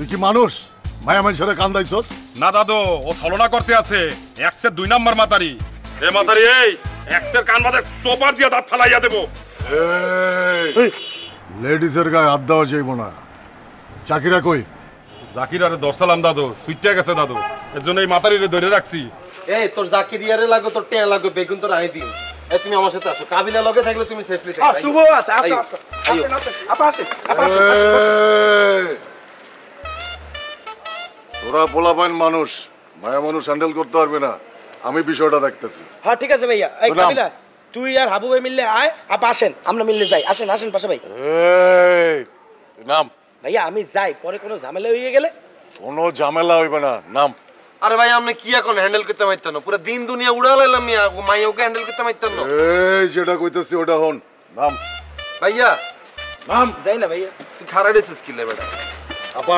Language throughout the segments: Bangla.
তুই কি মানুষ মায়া মানুষের কান্দাইছস? না দাদু, ও ছলনা করতে আছে। এক্সের 2 নাম্বার মাতারি। এ মাতারি, এই এক্সের কান মাথায় সোপার দিয়ে দাঁত ফালাইয়া দেবো। লেডিসের গায়ে হাত দেওয়া যাইব না। চাকিরা কই? জাকির আরে দর্শালাম দাদু, সুইটে গেছে দাদু, এর জন্য এই মাতারিরে ধরে রাখছি। এই তোর জাকির ইয়ারে লাগো, তোর টেয়া লাগো, বেগুন তোর আই দিও। এই তুমি আমার সাথে আসো, কাবিলা লগে থাকলে তুমি সেফলি থাকবে। শুভ আছে, আসো আসো। আসেন আসেন, আপা আসেন, আপা আসেন। তোরা পোলাপাইন মানুষ, মায়া মানুষ হ্যান্ডেল করতে পারবে না। আমি বিষয়টা দেখতেছি। হ্যাঁ ঠিক আছে ভাইয়া। এই কাবিলা তুই আর হাবু ভাই মিললে আয়, আপা আসেন, আমরা মিললে যাই। আসেন আসেন পাশা ভাই। নাম। ভাইয়া আমি যাই, পরে কোনো ঝামেলা হয়ে গেলে। কোনো ঝামেলা হইবে না, নাম। আরে ভাই আপনি কি এখন হ্যান্ডেল করতে পারতেন না? পুরো দিন দুনিয়া উড়া লাইলাম মিয়া, মাইয়াকে হ্যান্ডেল করতে পারতেন না। এই যেটা কইতেছি ওটা হন। নাম। ভাইয়া নাম। যাই না ভাইয়া। তুই খারাপ রেছিস কি লে বেটা? আপা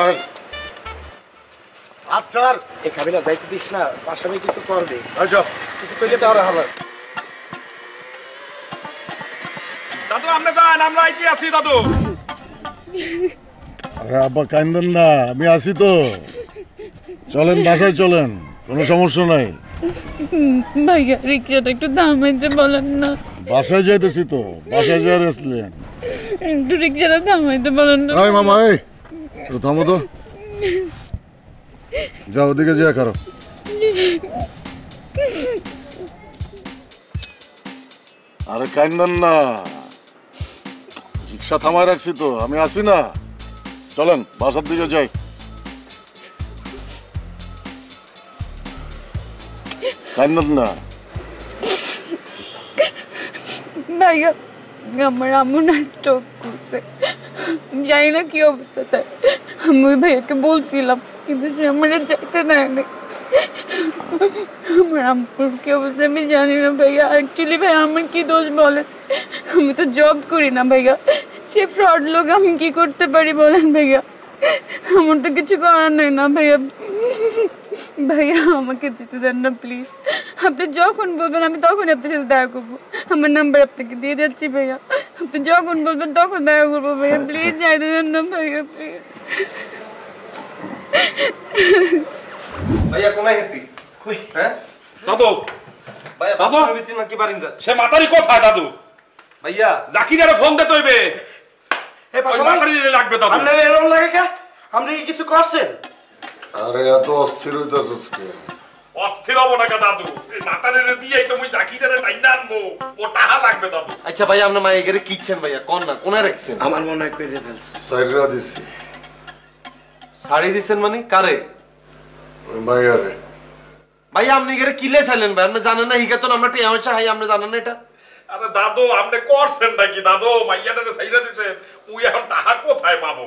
আচ্ছা এই কাবিলা যাইতে দিস না, পাশা ভাই কিছু করবে। আচ্ছা কিছু কইলে তো আর হালার। দাদু আপনি যান, আমরা আইতে আছি দাদু। আরে আব্বা কান্দেন না, আমি আছি তো। চলেন বাসায় চলেন, কোনো সমস্যা নাই। ভাইয়া রিক্সাটা একটু থামাইতে বলেন না। বাসায় যাইতেছি তো, বাসায় যাই রেস্ট নেন। একটু রিক্সাটা থামাইতে বলেন না। এই মামা, এই একটু থামো তো। যাও ওদিকে যা খারো। আরে কান্দেন না, রিক্সা থামায় রাখছি তো, আমি আছি না। চলেন বাসার দিকে যাই। কান্দেন না। ভাইয়া আমার আম্মু না স্ট্রোক করছে, জানি না কি অবস্থাতে। আমি ওই ভাইয়াকে বলছিলাম কিন্তু সে আমার যেতে দেয় না। আমার আম্মুর কি অবস্থা আমি জানি না ভাইয়া। অ্যাকচুয়ালি ভাইয়া আমার কি দোষ বলেন? আমি তো জব করি না ভাইয়া, সে ফ্রড লোক। আমি কি করতে পারি বলেন ভাইয়া? আমার তো কিছু করার নেই না ভাইয়া। ভাইয়া আমাকে যেতে দেন না প্লিজ। আপনি যখন বলবেন আমি তখন আপনার সাথে দেখা করবো। আমার নাম্বার আপনাকে দিয়ে যাচ্ছি ভাইয়া, আপনি যখন বলবেন তখন দেখা করবো ভাইয়া। প্লিজ যাইতে দেন না ভাইয়া, প্লিজ। ভাইয়া কোনায় হেতি? কই? হ্যাঁ দাদু, ভাইয়া দাদু? বাবার ভিতরে নাকি বারিন্দা? সে মাতারি কোথায় দাদু? ভাইয়া জাকিরারে ফোন দিতে হইবে। এই পাশা ওই ভাই মাতারিরে লাগবে দাদু। আপনার এরকম লাগে কে? আপনি কি কিছু করছেন? আরে এত অস্থির হইতাছিস কে? অস্থির হবো না দাদু, এই মাতারিরে দিয়েই তো মুই জাকিরারে টাইনা আনবো। ও টাকা লাগবে দাদু। আচ্ছা ভাইয়া আপনি মাইয়া গেরে কিচ্ছেন ভাইয়া? কোন না কোনায় রাখছেন? আমার মনে হয় কইরে ফেলছে। সাইডরা দিছি। শাড়ি দিছেন মানে কারে? ওই মাইয়ারে। ভাইয়া আপনি গেরে কিলে চাইলেন ভাই? আপনি জানেন না হিগাতন আমরা টিয়া হচ্ছে হাই, আপনি জানেন না এটা? আরে দাদু আপনি করছেন নাকি দাদু? মাইয়াটারে ছাইরা দিছেন, মুই এখন টাকা কোথায় পাবো?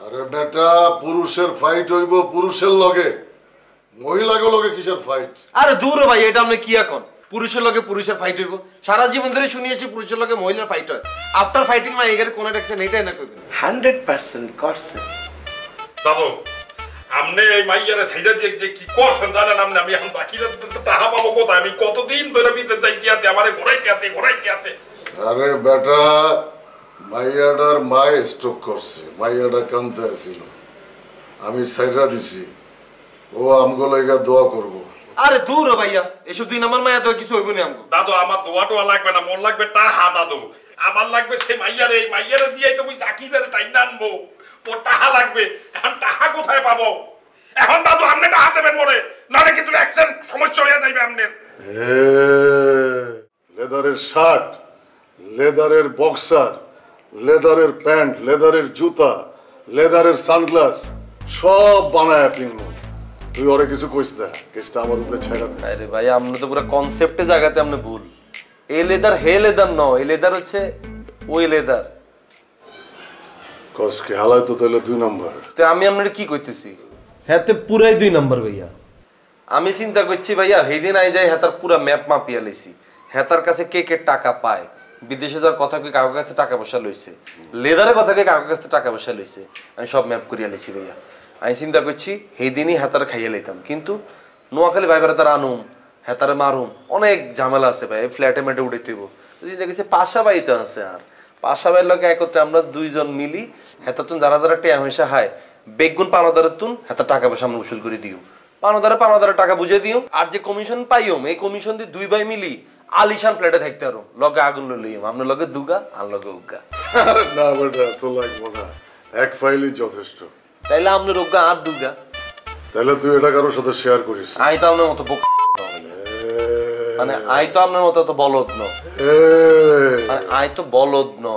আরে বেটা, পুরুষের ফাইট হইব পুরুষের লগে, মহিলাকে লগে কিসের ফাইট? আরে দূর ভাই, এটা আপনি কি এখন? পুরুষের লগে পুরুষের ফাইট হইব? সারা জীবন ধরে শুনি আসছি পুরুষের লগে মহিলার ফাইট হয়। আফটার ফাইটিং মাইয়া গেরে কোনায় রাখছেন, এটাই না কইবেন? 100% করছেন। দাদু আপনি এই মাইয়ারে ছাইরা দিয়ে যে কি করছেন জানেন আপনি? আমি এখন বাকিরা টাকা পাবো কোথায়? আমি কতদিন ধরে বিতে চাইতে আছি, আমারে ঘোরাইতে আছে। আরে বেটা, মাইয়াটার মায় স্ট্রোক করছে, মাইয়াটা কান্দতে আসছিল, আমি সাইডরা দিছি। ও আমগো লাগা দোয়া করবো। আরে দূর ভাইয়া, এসব দিন আমার মায়া তো কিছু হইব না আমগো। দাদু আমার দোয়া টোয়া লাগবে না, মন লাগবে টাকা দাদু। আমার লাগবে সেই মাইয়ারে, এই মাইয়ারে দিয়ে তুমি জাকিদের টাইনা আনবো। ও টাকা লাগবে, এখন টাকা কোথায় পাবো? এখন দাদু আপনি টাকা দেবেন মনে, নাহলে কিন্তু অ্যাক্সিডেন্ট সমস্যা হয়ে যাবে আপনার। লেদারের শার্ট, লেদারের বক্সার, লেদারের প্যান্ট, লেদারের জুতা, লেদারের সানগ্লাস সব বানায় পিনবো। তুই ওরে কিছু কইস না, কেসটা আমার উপরে ছেড়া দে। আরে ভাই আপনি তো পুরো কনসেপ্টে জায়গাতে আপনি ভুল। এই লেদার হে লেদার ন, এই লেদার হচ্ছে ওই লেদার। কসকে হালাই তো তাহলে 2 নাম্বার। তো আমি আপনার কি কইতেছি? হ্যাঁ তো পুরাই 2 নাম্বার ভাইয়া। আমি চিন্তা করছি ভাইয়া, সেইদিন আই যাই হেতার পুরা ম্যাপ মাপিয়া লইছি। হেতার কাছে কে কে টাকা পায়, বিদেশে যাওয়ার কথা কই কাউকে কাছে টাকা পয়সা লইছে, লেদারের কথা কই কাউকে কাছে টাকা পয়সা লইছে, আমি সব ম্যাপ করিয়া লইছি ভাইয়া। আমি চিন্তা করছি সেইদিনই হেতার খাইয়া লইতাম, কিন্তু নোয়াখালী ভাইবার তার আনুম, হেতারে মারুম, অনেক ঝামেলা আছে ভাই। ফ্ল্যাটে মেটে উঠে দিব। দেখেছি পাশা বাই তো আছে, আর পাশা বাইয়ের লোক একত্রে আমরা 2 জন মিলি হেতাতুন যারা যারা টেয়া হইসা হায় বেগুন পানাদারের তুন হাতে টাকা পয়সা আমরা উসুল করে দিও, পানাদারে টাকা বুঝে দিও। আর যে কমিশন পাইও এই কমিশন দিয়ে 2 ভাই মিলি আলিশান প্লেটে থাকতে পারো, লগে আগুন লইম, আমরা লগে দুগা আর লগে উগা। না বেটা তো লাগবো না, এক ফাইলই যথেষ্ট। তাইলে আপনার উগা আর দুগা। তাহলে তুই এটা কারোর সাথে শেয়ার করিস? আই তো আপনার মতো মানে আই তো আপনার মতো তো বলদ ন, আই তো বলদ ন,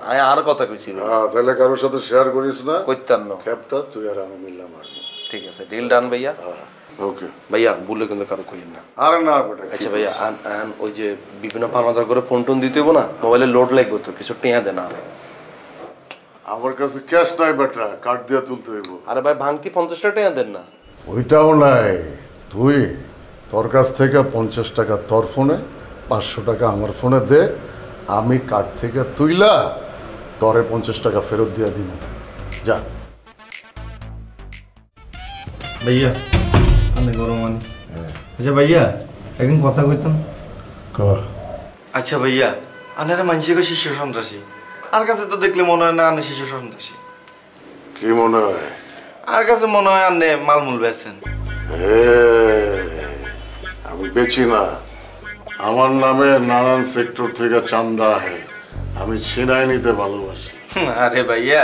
আই আর কথা কইছি। তাহলে কারোর সাথে শেয়ার করিস না? কইতাম না। ক্যাপটা তুই আর আমি মিললাম আর। ঠিক আছে, ডিল ডান ভাইয়া। ওকে ভাইয়া, বললে কিন্তু কারো কইেন না। আরে না বেটা। আচ্ছা ভাইয়া, ওই যে বিভিন্ন পানাদার করে ফোন টোন দিতে হইব না, মোবাইলে লোড লাগবে তো, কিছু টেয়া দেন। আরে আমার কাছে ক্যাশ নাই বেটা, কার্ড দিয়ে তুলতে হইব। আরে ভাই, ভাঙতি 50 টাকা টেয়া দেন না। ওইটাও নাই, তুই তোর কাছ থেকে 50 টাকা তোর ফোনে, 500 টাকা আমার ফোনে দে, আমি কার্ড থেকে তুইলা তোরে 50 টাকা ফেরত দিয়ে দিন। যা ভাইয়া, অনেক গরম আনি। আচ্ছা ভাইয়া, একদিন কথা কইতাম। আচ্ছা ভাইয়া, আনারা মানুষকে শিষ্য সন্ত্রাসী, আর কাছে তো দেখলে মনে হয় না আনে শিশু সন্ত্রাসী। কি মনে হয়? আর কাছে মনে হয় আনে মালমূল বেচেন। আমি বেচি না, আমার নামে নানান সেক্টর থেকে চান্দা আহে, আমি ছিনাই নিতে ভালোবাসি। আরে ভাইয়া,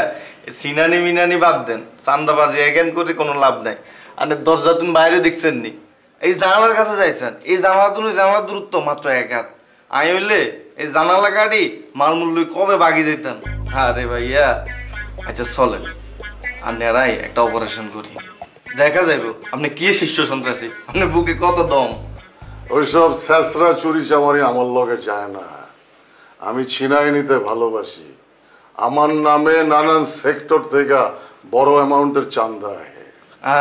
সিনানি মিনানি বাদ দেন, চান্দাবাজি এগেন করে কোনো লাভ নাই। আনে দরজা তুমি বাইরে দেখছেন নি, এই জানালার কাছে যাইছেন, এই জানালা তুমি জানালার দূরত্ব মাত্র 1 হাত। আই হইলে এই জানালা কাটি মালমূল কবে বাগি যেতাম। আরে ভাইয়া, আচ্ছা চলেন আন্নারাই একটা অপারেশন করি, দেখা যাইব আপনি কি শিষ্য সন্ত্রাসী, আপনার বুকে কত দম। ওইসব ছেঁচড়া চুরি চামারি আমার লগে যায় না, আমি ছিনাই নিতে ভালোবাসি। আমার নামে নানান সেক্টর থেকে বড় অ্যামাউন্টের চান্দা আহে।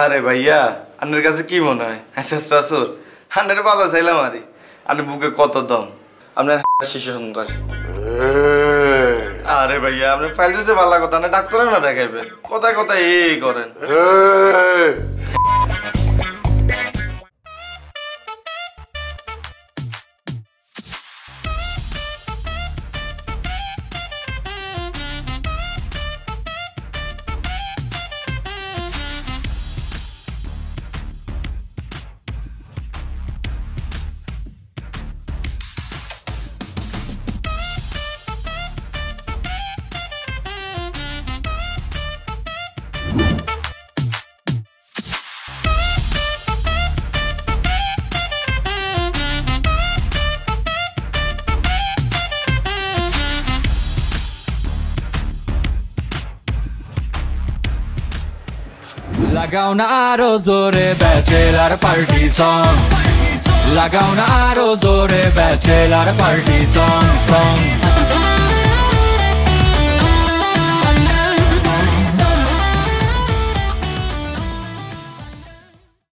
আরে ভাইয়া, আপনার কাছে কি মনে হয় চেষ্টা সুর? আপনার বাধা চাইলাম আরে, আপনার বুকে কত দম, আপনার শিশু সন্ত্রাসী। আরে ভাইয়া, আপনি ফাইল দিতে ভালো কথা না, ডাক্তারে না দেখাইবেন, কথায় কথায় এই করেন। লাগাও না আরো জোরে ব্যাচেলার পার্টি সং, লাগাও না আরো জোরে ব্যাচেলার পার্টি সং।